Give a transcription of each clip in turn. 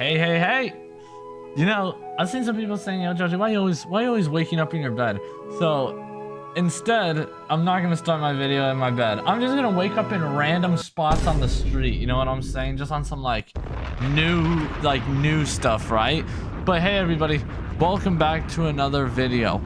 Hey. You know, I've seen some people saying, yo, Joji, why you always waking up in your bed? So instead, I'm not gonna start my video in my bed. I'm just gonna wake up in random spots on the street. You know what I'm saying? Just on some like new stuff, right? But hey, everybody, welcome back to another video.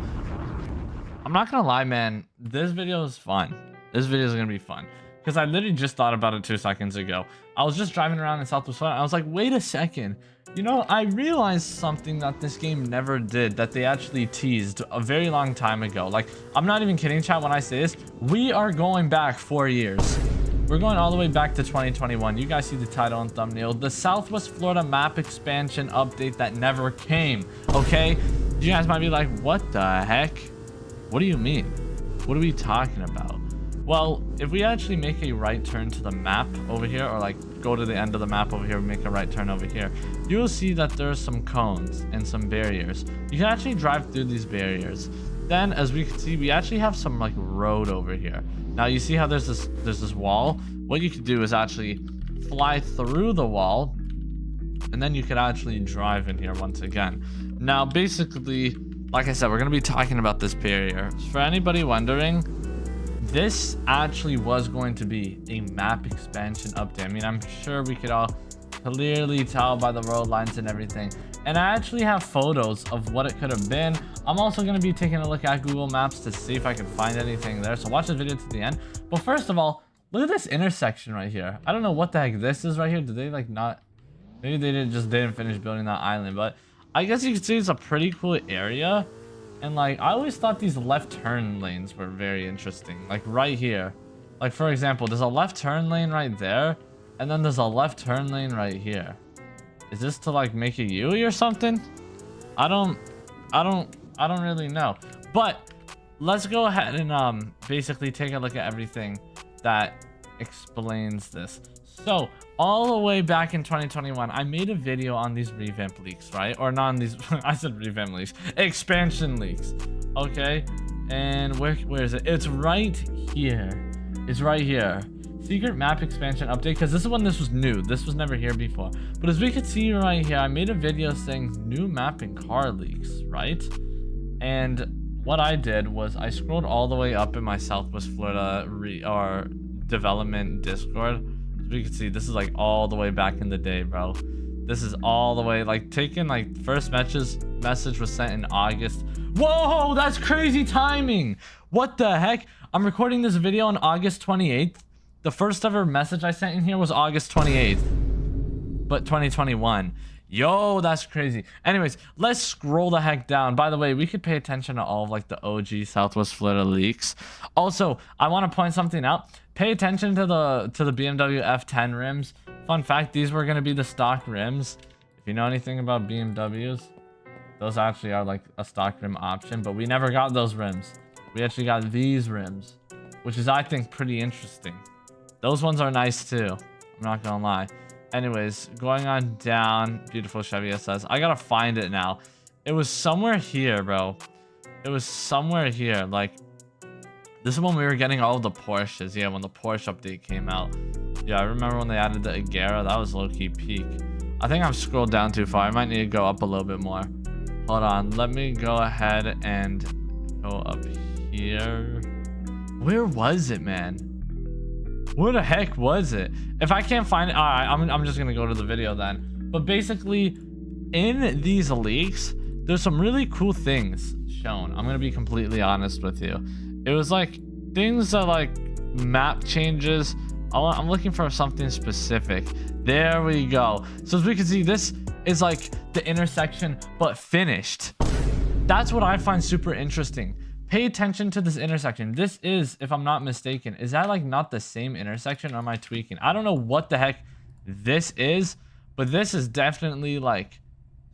I'm not gonna lie, man. This video is fun. This video is gonna be fun. Because I literally just thought about it 2 seconds ago. I was just driving around in Southwest Florida. I was like, wait a second. You know, I realized something that this game never did, that they actually teased a very long time ago. Like, I'm not even kidding, chat, when I say this. We are going back 4 years. We're going all the way back to 2021. You guys see the title and thumbnail. The Southwest Florida map expansion update that never came, okay? You guys might be like, what the heck? What do you mean? What are we talking about? Well, if we actually make a right turn to the map over here, or like go to the end of the map over here and make a right turn over here, you will see that there's some cones and some barriers. You can actually drive through these barriers. Then, as we can see, we actually have some like road over here. Now you see how there's this wall? What you could do is actually fly through the wall, and then you could actually drive in here once again. Now, basically, like I said, we're gonna be talking about this barrier. For anybody wondering, this actually was going to be a map expansion update. I mean, I'm sure we could all clearly tell by the road lines and everything. And I actually have photos of what it could have been. I'm also going to be taking a look at Google Maps to see if I can find anything there. So watch the video to the end. But first of all, look at this intersection right here. I don't know what the heck this is right here. Did they like not... Maybe they didn't finish building that island. But I guess you can see it's a pretty cool area. And like, I always thought these left turn lanes were very interesting. Like right here. Like for example, there's a left turn lane right there. And then there's a left turn lane right here. Is this to like make a U or something? I don't really know. But let's go ahead and basically take a look at everything that explains this. So all the way back in 2021, I made a video on these revamp leaks, right? Or not on these, I said revamp leaks, expansion leaks, okay? And where is it? It's right here. It's right here. Secret map expansion update, because this is when this was new. This was never here before. But as we can see right here, I made a video saying new map and car leaks, right? And what I did was I scrolled all the way up in my Southwest Florida development Discord. As we can see, this is like all the way back in the day, bro. This is all the way like taken, like first message was sent in August. Whoa, that's crazy timing. What the heck? I'm recording this video on August 28th. The first ever message I sent in here was August 28th, but 2021. Yo, that's crazy. Anyways, let's scroll the heck down. By the way, we could pay attention to all of like the OG Southwest Florida leaks. Also, I want to point something out. Pay attention to the BMW F10 rims. Fun fact, these were going to be the stock rims. If you know anything about BMWs, those actually are like a stock rim option, but we never got those rims. We actually got these rims, which is, I think, pretty interesting. Those ones are nice too. I'm not gonna lie. Anyways, going on down. Beautiful Chevy SS. I gotta find it now. It was somewhere here, bro. It was somewhere here. Like, this is when we were getting all of the Porsches. Yeah, when the Porsche update came out. Yeah, I remember when they added the Agera. That was low-key peak. I think I've scrolled down too far. I might need to go up a little bit more. Hold on. Let me go ahead and go up here. Where was it, man? Where the heck was it? If I can't find it, all right, I'm just gonna go to the video then. But basically, in these leaks, there's some really cool things shown. I'm gonna be completely honest with you. It was like things that like map changes. I'm looking for something specific. There we go. So as we can see, this is like the intersection, but finished. That's what I find super interesting. Pay attention to this intersection. This is, if I'm not mistaken, is that like not the same intersection, or am I tweaking? I don't know what the heck this is, but this is definitely like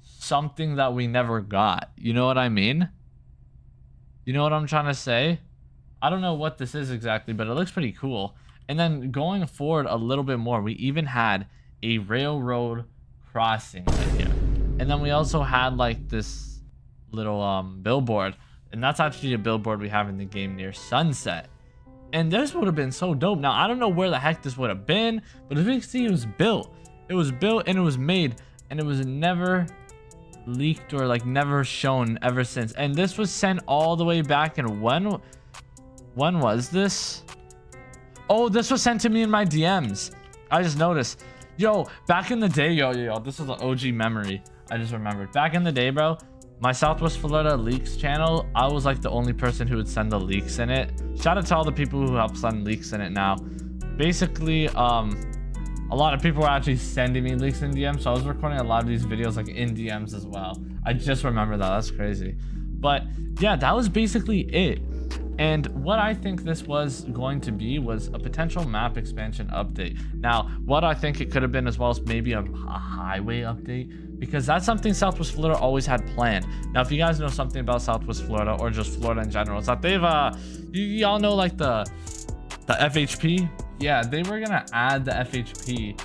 something that we never got. You know what I mean? You know what I'm trying to say? I don't know what this is exactly, but it looks pretty cool. And then going forward a little bit more, we even had a railroad crossing right here. And then we also had like this little billboard. And that's actually a billboard we have in the game near Sunset. And this would have been so dope. Now, I don't know where the heck this would have been, but as we can see, it was built. It was built and it was made and it was never leaked or like never shown ever since. And this was sent all the way back in when was this? Oh, this was sent to me in my DMs. I just noticed. Yo, back in the day, yo, this is an OG memory. I just remembered. Back in the day, bro, my Southwest Florida leaks channel, I was like the only person who would send the leaks in it. Shout out to all the people who help send leaks in it now. Basically, a lot of people were actually sending me leaks in DMs, so I was recording a lot of these videos like in DMs as well. I just remember that. That's crazy. But yeah, that was basically it. And what I think this was going to be was a potential map expansion update. Now, what I think it could have been as well is maybe a highway update, because that's something Southwest Florida always had planned. Now, if you guys know something about Southwest Florida or just Florida in general, it's that they've, y'all know like the FHP? Yeah, they were gonna add the FHP.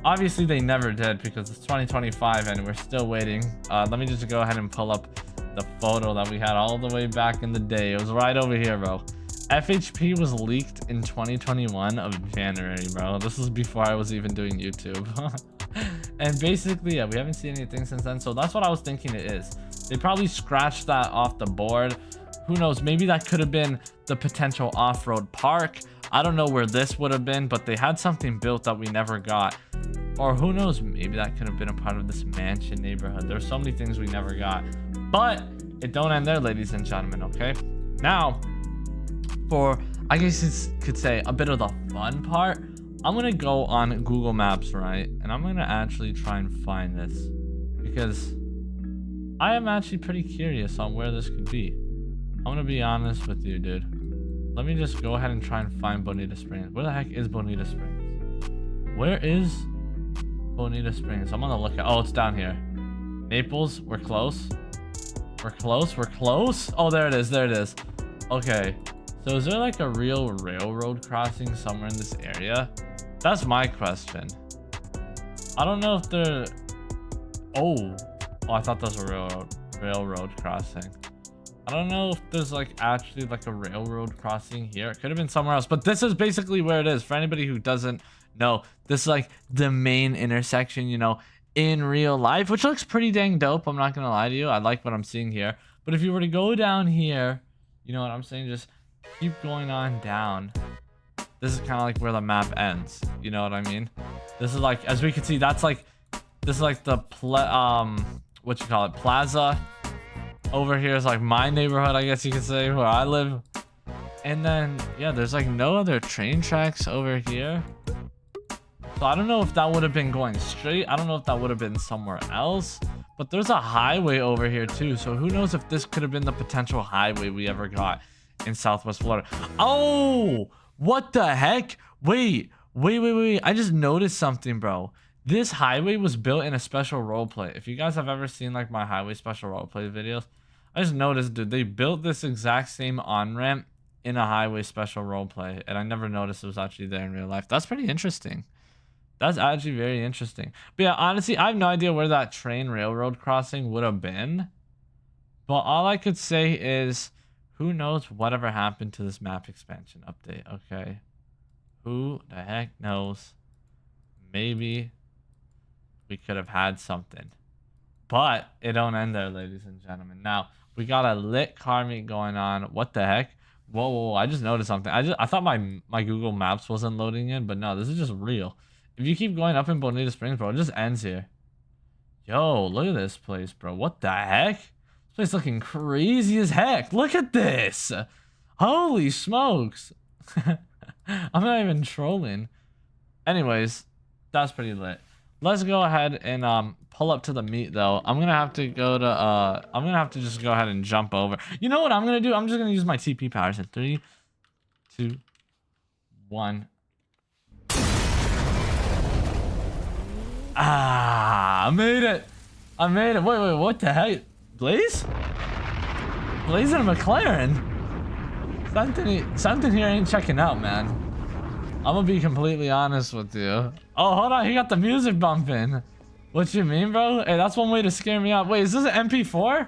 Obviously, they never did because it's 2025 and we're still waiting. Let me just go ahead and pull up the photo that we had all the way back in the day. It was right over here, bro. FHP was leaked in 2021 of January, bro. This was before I was even doing YouTube. And basically, yeah, we haven't seen anything since then. So that's what I was thinking it is. They probably scratched that off the board. Who knows? Maybe that could have been the potential off-road park. I don't know where this would have been, but they had something built that we never got. Or who knows? Maybe that could have been a part of this mansion neighborhood. There's so many things we never got. But it don't end there, ladies and gentlemen, okay? Now, for, I guess you could say, a bit of the fun part, I'm going to go on Google Maps, right? And I'm going to actually try and find this. Because I am actually pretty curious on where this could be. I'm going to be honest with you, dude. Let me just go ahead and try and find Bonita Springs. Where the heck is Bonita Springs? Where is Bonita Springs? I'm on the lookout. Oh, it's down here. Naples, we're close. We're close. We're close. Oh, there it is. There it is. Okay. So is there like a real railroad crossing somewhere in this area? That's my question. I don't know if there... Oh, I thought that was a railroad crossing. I don't know if there's like actually like a railroad crossing here. It could have been somewhere else, but this is basically where it is. For anybody who doesn't know, this is like the main intersection, you know, in real life, which looks pretty dang dope. I'm not gonna lie to you. I like what I'm seeing here. But if you were to go down here, you know what I'm saying? Just keep going on down. This is kind of like where the map ends. You know what I mean? This is like, as we can see, that's like, this is like the what you call it, plaza. Over here is like my neighborhood, I guess you could say, where I live. And then, yeah, there's like no other train tracks over here. So I don't know if that would have been going straight. I don't know if that would have been somewhere else. But there's a highway over here too. So who knows if this could have been the potential highway we ever got in Southwest Florida. Oh, what the heck? Wait. I just noticed something, bro. This highway was built in a special roleplay. If you guys have ever seen like my highway special roleplay videos, I just noticed, dude, they built this exact same on-ramp in a highway special roleplay, and I never noticed it was actually there in real life. That's pretty interesting. That's actually very interesting. But yeah, honestly, I have no idea where that train railroad crossing would have been. But all I could say is, who knows whatever happened to this map expansion update, okay? Who the heck knows? Maybe we could have had something. But it don't end there, ladies and gentlemen. Now, we got a lit car meet going on. What the heck? Whoa, I just noticed something. I thought my Google Maps wasn't loading in, but no, this is just real. If you keep going up in Bonita Springs, bro, it just ends here. Yo, look at this place, bro. What the heck? This place looking crazy as heck. Look at this. Holy smokes. I'm not even trolling. Anyways, that's pretty lit. Let's go ahead and pull up to the meet though. I'm gonna have to go to I'm gonna have to just go ahead and jump over. You know what I'm gonna do? I'm just gonna use my TP powers in 3, 2, 1. Ah, I made it. I made it. Wait, what the heck? Blaze? Blaze in a McLaren? Something here ain't checking out, man. I'm gonna be completely honest with you. Oh, hold on. He got the music bumping. What you mean, bro? Hey, that's one way to scare me out. Wait, is this an MP4?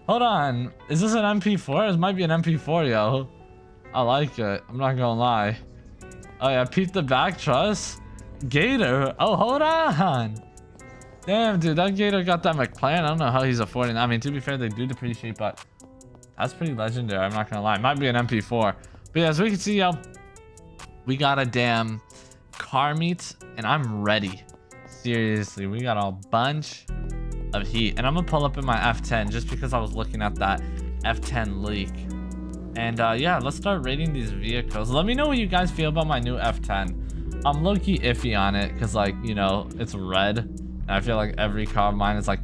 Hold on. Is this an MP4? This might be an MP4, yo. I like it. I'm not gonna lie. Oh, yeah. Peep the back truss. Gator. Oh, hold on. Damn, dude, that Gator got that McLaren. I don't know how he's affording that. I mean, to be fair, they do depreciate, but that's pretty legendary. I'm not gonna lie. It might be an MP4. But yeah, as we can see, yo, we got a damn car meet, and I'm ready. Seriously, we got a bunch of heat. And I'm gonna pull up in my F10 just because I was looking at that F10 leak. And yeah, let's start rating these vehicles. Let me know what you guys feel about my new F10. I'm low-key iffy on it because, like, you know, it's red. And I feel like every car of mine is, like,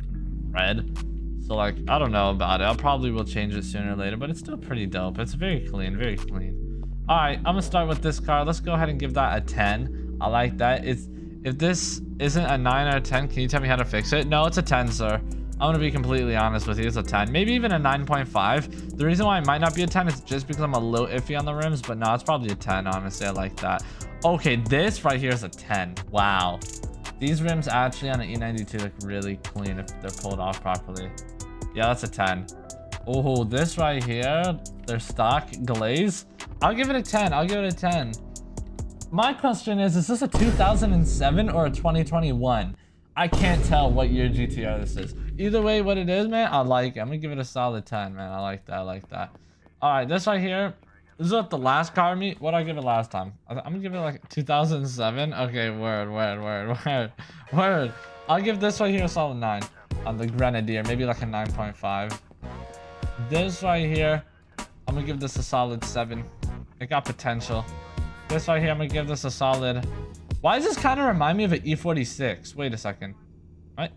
red. So, like, I don't know about it. I probably will change it sooner or later, but it's still pretty dope. It's very clean, very clean. All right, I'm going to start with this car. Let's go ahead and give that a 10. I like that. If this isn't a 9 or a 10, can you tell me how to fix it? No, it's a 10, sir. I'm gonna be completely honest with you. It's a 10, maybe even a 9.5. The reason why it might not be a 10 is just because I'm a little iffy on the rims, but no, it's probably a 10. Honestly, I like that. Okay, this right here is a 10. Wow, these rims actually on an E92 look really clean if they're pulled off properly. Yeah, that's a 10. Oh, this right here, their stock glaze. I'll give it a 10. I'll give it a 10. My question is this a 2007 or a 2021? I can't tell what year GTR this is. Either way, what it is, man, I like it. I'm gonna give it a solid 10, man. I like that. I like that. All right, this right here. This is what the last car meet. What did I give it last time? I'm gonna give it like 2007. Okay, word. I'll give this right here a solid 9 on the Grenadier, maybe like a 9.5. This right here, I'm gonna give this a solid 7. It got potential. This right here, I'm gonna give this a solid. Why does this kind of remind me of an E46? Wait a second. What?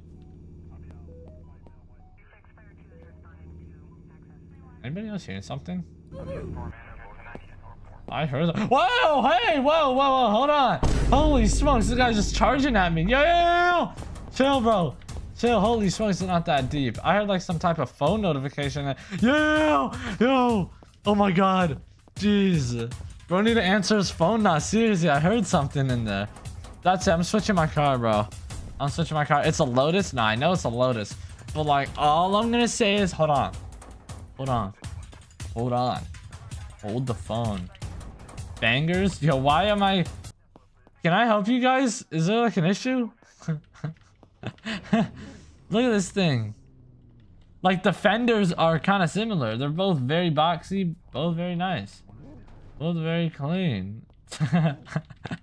Anybody else hearing something? I heard that. Whoa! Hey! Whoa! Hold on! Holy smokes! This guy's just charging at me. Yo! Chill, bro. Chill. Holy smokes! It's not that deep. I heard like some type of phone notification. Yo! Oh my God! Jeez. Bro, need to answer his phone now. Seriously, I heard something in there. That's it. I'm switching my car, bro. I'm switching my car. It's a Lotus? Nah, I know it's a Lotus. But, like, all I'm going to say is, hold on. Hold the phone. Bangers? Yo, why am I... Can I help you guys? Is there, like, an issue? Look at this thing. Like, the fenders are kind of similar. They're both very boxy, both very nice. Both very clean.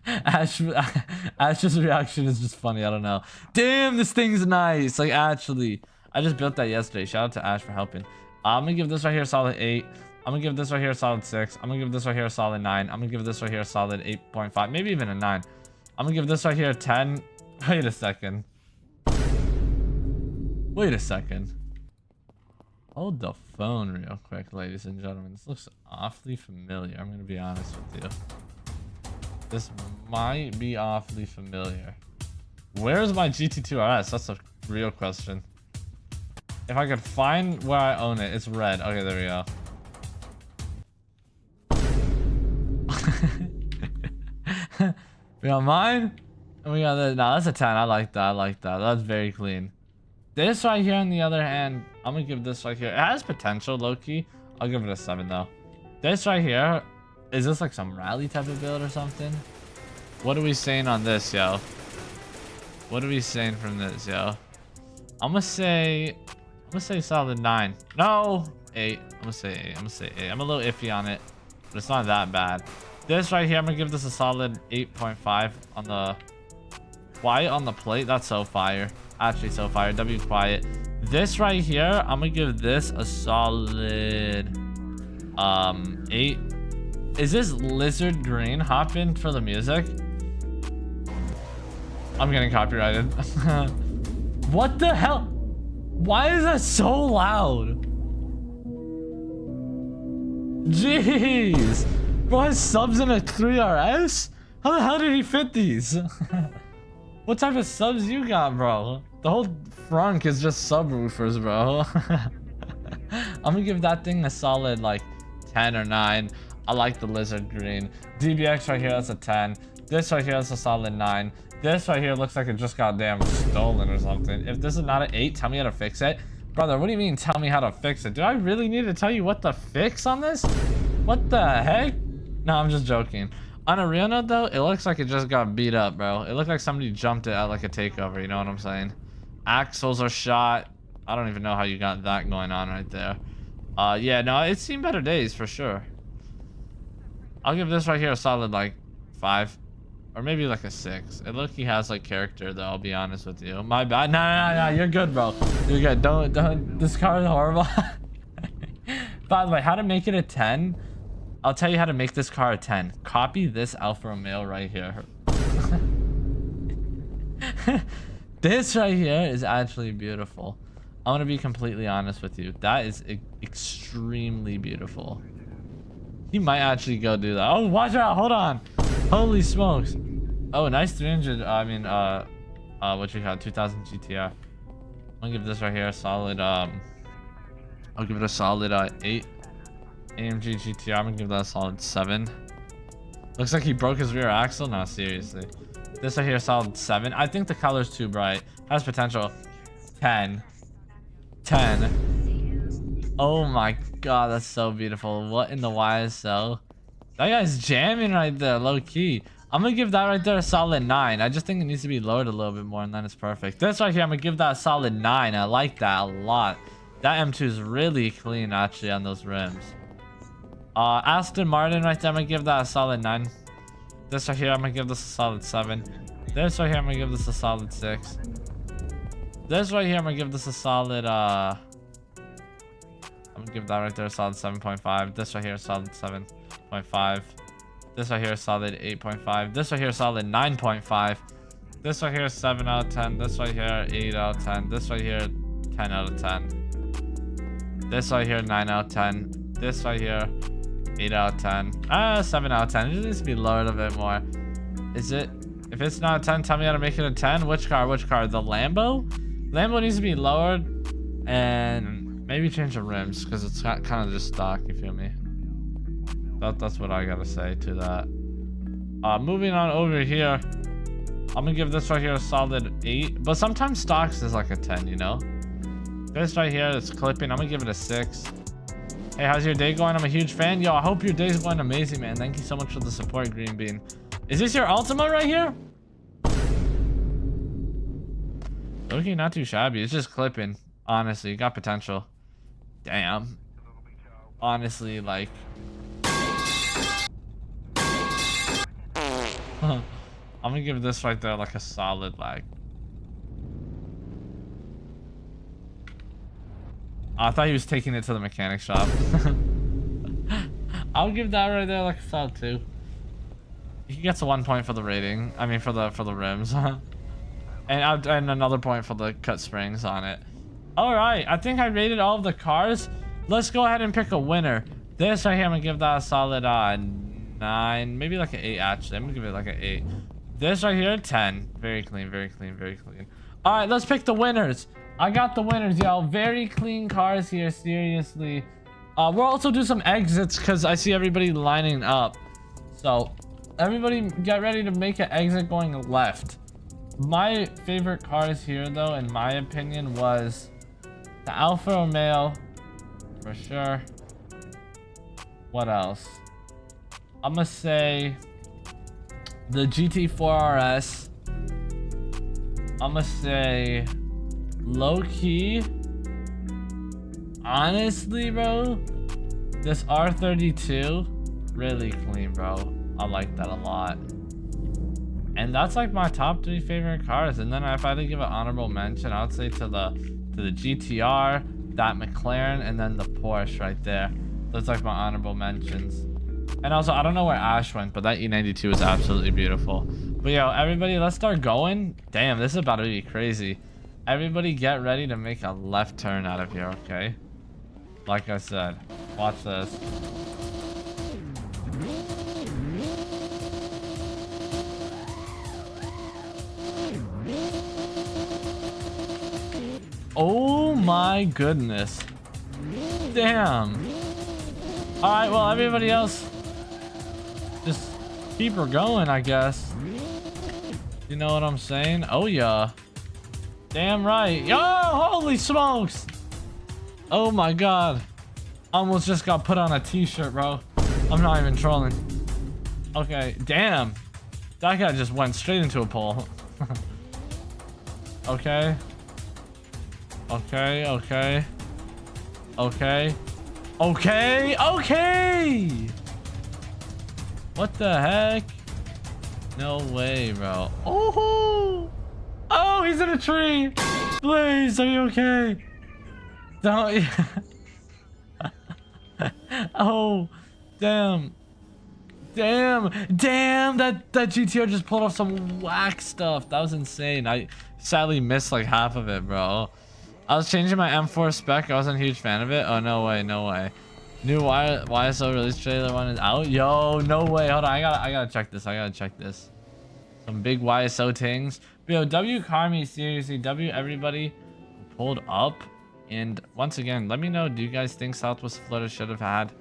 Ash's reaction is just funny. I don't know. Damn, this thing's nice. Like, actually, I just built that yesterday. Shout out to Ash for helping. I'm gonna give this right here a solid 8. I'm gonna give this right here a solid 6. I'm gonna give this right here a solid 9. I'm gonna give this right here a solid 8.5, maybe even a 9. I'm gonna give this right here a 10. Wait a second. Hold the phone real quick, ladies and gentlemen. This looks awfully familiar. I'm gonna be honest with you. This might be awfully familiar. Where's my GT2 RS? That's a real question. If I could find where I own it, it's red. Okay, there we go. We got mine, and we got this. Nah, that's a 10. I like that. That's very clean. This right here, on the other hand, I'm gonna give this right here. It has potential, low-key. I'll give it a 7 though. This right here, is this like some rally type of build or something? What are we saying on this, yo? What are we saying from this, yo? I'm gonna say solid 9. No, 8. I'm gonna say 8. I'm a little iffy on it, but it's not that bad. This right here, I'm gonna give this a solid 8.5 on the quiet on the plate. That's so fire. Actually, so fire. W quiet. This right here, I'm gonna give this a solid 8. Is this lizard green? Hop in for the music. I'm getting copyrighted. What the hell? Why is that so loud? Jeez. Bro has subs in a 3RS? How the hell did he fit these? What type of subs you got, bro? The whole frunk is just subwoofers, bro. I'm gonna give that thing a solid like 10 or 9. I like the lizard green. DBX right here, that's a 10. This right here, that's a solid 9. This right here looks like it just got damn stolen or something. If this is not an 8, tell me how to fix it. Brother, what do you mean tell me how to fix it? Do I really need to tell you what to fix on this? What the heck? No, I'm just joking. On a real note though, it looks like it just got beat up, bro. It looked like somebody jumped it at like a takeover, you know what I'm saying? Axles are shot. I don't even know how you got that going on right there. Yeah, no, it's seen better days for sure. I'll give this right here a solid like 5. Or maybe like a 6. It look he has like character though, I'll be honest with you. My bad. No, you're good, bro. You're good. Don't. This car is horrible. By the way, how to make it a 10? I'll tell you how to make this car a 10. Copy this Alfa Romeo right here. This right here is actually beautiful. I'm gonna be completely honest with you. That is extremely beautiful. He might actually go do that. Oh, watch out! Hold on. Holy smokes! Oh, nice 300. I mean, what you got? 2000 GTR. I'm gonna give this right here a solid. I'll give it a solid 8. AMG GTR. I'm gonna give that a solid 7. Looks like he broke his rear axle. No, seriously. This right here, solid 7. I think the color's too bright. Has potential. 10. 10. Oh my god, that's so beautiful. What in the YSL? That guy's jamming right there, low key. I'm gonna give that right there a solid 9. I just think it needs to be lowered a little bit more and then it's perfect. This right here, I'm gonna give that a solid 9. I like that a lot. That M2 is really clean actually on those rims. Aston Martin right there, I'm gonna give that a solid 9. This right here, I'm gonna give this a solid 7. This right here, I'm gonna give this a solid 6. This right here, I'm gonna give this a solid I'm gonna give that right there a solid 7.5. This right here a solid 7.5. This right here a solid 8.5. This right here a solid 9.5. This right here 7 out of 10. This right here 8 out of 10. This right here 10 out of 10. This right here 9 out of 10. This right here 8 out of 10. 7 out of 10. It just needs to be lowered a bit more. Is it? If it's not a 10, tell me how to make it a 10. Which car? Which car? The Lambo? Lambo needs to be lowered and maybe change the rims because it's kind of just stock. You feel me? That's what I gotta say to that. Moving on over here, I'm gonna give this right here a solid 8. But sometimes stocks is like a 10, you know. This right here is clipping. I'm gonna give it a 6. Hey, how's your day going? I'm a huge fan. Yo, I hope your day's going amazing, man. Thank you so much for the support, Green Bean. Is this your Ultima right here? Okay, not too shabby. It's just clipping. Honestly, got potential. Damn. Honestly, like. I'm gonna give this right there like a solid like. I thought he was taking it to the mechanic shop. I'll give that right there like a solid 2. He gets a 1 point for the rating. I mean for the rims. and another point for the cut springs on it. All right, I think I rated all of the cars. Let's go ahead and pick a winner. This right here, I'm gonna give that a solid 9, maybe like an 8 actually. I'm gonna give it like an 8. This right here, 10. Very clean, very clean, very clean. All right, let's pick the winners. I got the winners, y'all. Very clean cars here, seriously. We'll also do some exits because I see everybody lining up. So everybody get ready to make an exit going left. My favorite cars here, though, in my opinion, was the Alfa Romeo, for sure. What else? I'm gonna say the GT4 RS. I'm gonna say low key. Honestly, bro, this R32 really clean, bro. I like that a lot. And that's like my top 3 favorite cars. And then if I had to give an honorable mention, I would say to the GTR, that McLaren, and then the Porsche right there. That's like my honorable mentions. And also, I don't know where Ash went, but that E92 is absolutely beautiful. But yo, everybody, let's start going. Damn, this is about to be crazy. Everybody get ready to make a left turn out of here, okay? Like I said, watch this. Oh my goodness. Damn. Alright, well, everybody else, just keep her going, I guess. You know what I'm saying? Oh, yeah. Damn right. Yo, holy smokes. Oh my god. Almost just got put on a t-shirt, bro. I'm not even trolling. Okay, damn. That guy just went straight into a pole. Okay. Okay, okay. Okay. Okay, okay! What the heck? No way, bro. Oh! Oh, he's in a tree! Please, are you okay? Don't... Oh, damn. Damn, that GTR just pulled off some whack stuff. That was insane. I sadly missed like half of it, bro. I was changing my M4 spec. I wasn't a huge fan of it. Oh, no way, no way. New YSO release trailer one is out. Yo, no way. Hold on, I gotta check this. I gotta check this. Some big YSO things. Yo, W Carmi, seriously, W everybody who pulled up. And once again, let me know, do you guys think Southwest Florida should have had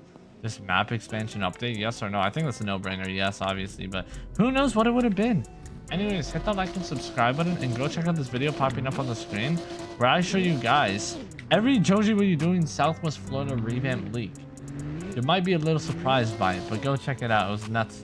this map expansion update? Yes or no? I think that's a no-brainer. Yes, obviously, but who knows what it would have been. Anyways, hit that like and subscribe button and go check out this video popping up on the screen where I show you guys every JoJeBeats doing Southwest Florida revamp leak. You might be a little surprised by it, but go check it out. It was nuts.